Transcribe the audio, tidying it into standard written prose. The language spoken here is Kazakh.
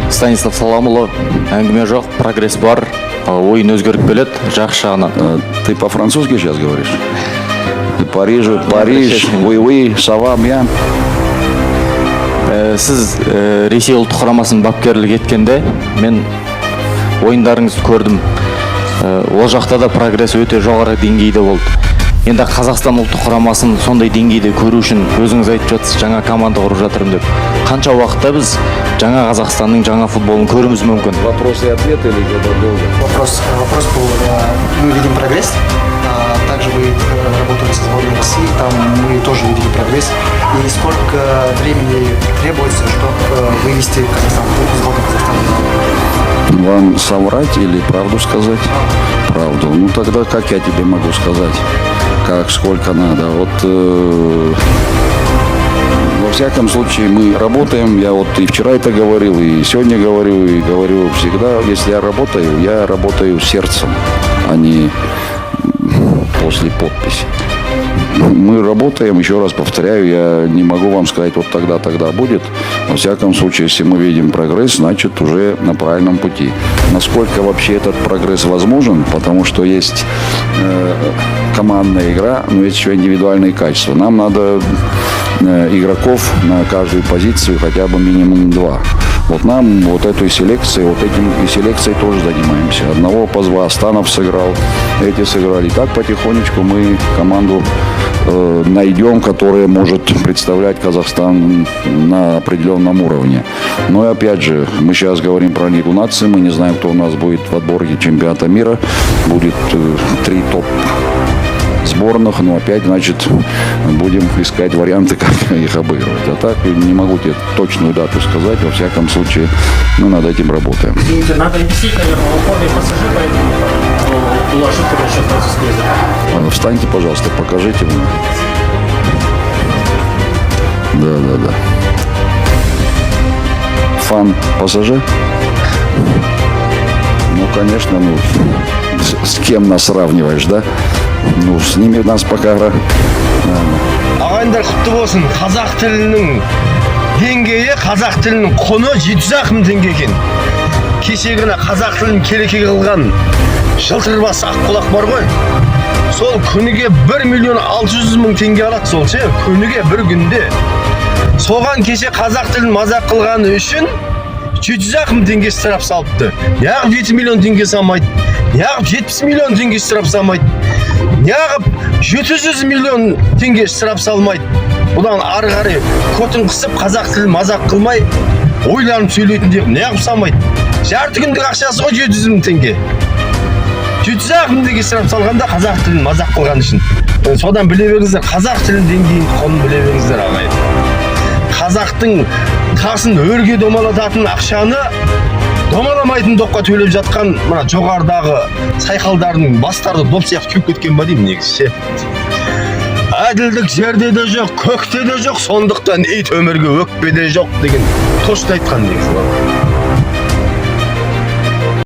Станислав Саламұлы, әңгіме жоқ, прогресс бар, ойын өзгеріп келеді, жақсы жағынан. Ты по-французски сейчас говоришь? Париж, oui, ça va bien. Сіз Ресей ұлттық құрамасының бапкерлік еткенде, мен ойындарыңызды көрдім. Ол жақта да прогресс өте жоғары деңгейде болды. Енді Қазақстан ұлттық құрамасын сондай деңгейде көру үшін өзіңіз айтып жатсыз, жаңа команда құрып жатырмын деп. Қанша уақытта біз жаңа Қазақстанның жаңа футболын көруіміз мүмкін? Вопрос и ответ или это долго? Вопрос был, мы видим прогресс. Также вы работаете с сборной России, там мы тоже видели прогресс. И сколько времени требуется, чтобы вывести Казахстан, сборную Казахстана? Вам соврать или правду сказать? Правду. Ну тогда как я тебе могу сказать? Как, сколько надо? Вот во всяком случае мы работаем. Я вот и вчера это говорил, и сегодня говорю, и говорю всегда. Если я работаю сердцем, а не после подписи. Мы работаем, еще раз повторяю, я не могу вам сказать, вот тогда будет. Во всяком случае, если мы видим прогресс, значит уже на правильном пути. Насколько вообще этот прогресс возможен, потому что есть командная игра, но есть еще индивидуальные качества. Нам надо игроков на каждую позицию хотя бы минимум 2. Вот нам вот этой селекцией, вот этим и селекцией тоже занимаемся. Одного позвал, Астанов сыграл, эти сыграли. Так потихонечку мы команду найдем, которая может представлять Казахстан на определенном уровне. Но и опять же, мы сейчас говорим про Лигу наций, мы не знаем, кто у нас будет в отборке чемпионата мира. Будет 3 топ сборных, но опять, значит, будем искать варианты, как их обыгрывать. А так не могу тебе точную дату сказать. Во всяком случае, мы над этим работаем. Извините, надо объяснить, наверное, упорные пассажиры, поэтому была ошибка насчет французского языка. Встаньте, пожалуйста, покажите мне. Да. Фан пассажир? Ну, конечно, с кем нас сравниваешь, да? Ну, с ними нас пока... Ағайындар құтты болсын. Қазақ тілінің деңгейі, қазақ тілінің құны 700 мың теңге екен. Кешегіні қазақ тілін келеке қылған жылтырбас аққұлақ бар ғой. Сол күніге 1 миллион 600 мың теңге алады сол ше, күніге бір күнде. Соған кеше қазақ тілін мазақ қылғаны үшін 700 мың теңге штраф салыпты. Неғып 7 миллион теңге салмайды? Неғып 70 миллион теңге штраф салмайды? Неғып 700 миллион теңге штраф салмайды? Бұдан ары қарай көтін қысып қазақ тілін мазақ қылмай ойланып сөйлейтін деп неғып салмайды? Жарты күндік ақшасы ғой 700 мың теңге. 700 мың теңге штраф салғанда қазақ тілін мазақ қылған үшін. Содан біле беріңіздер, қазақ тілін деңгейін құнын біле беріңіздер ағайын. Қазақтың тасын өрге домалататын ақшаны домаламайтын допқа төлеп жатқан мына жоғарыдағы сайқалдардың бастары доп сияқты күйіп кеткен ба деймін негізі ше. Әділдік жерде де жоқ, көкте де жоқ, сондықтан ит өмірге өкпеде жоқ деген тошты айтқан негізі.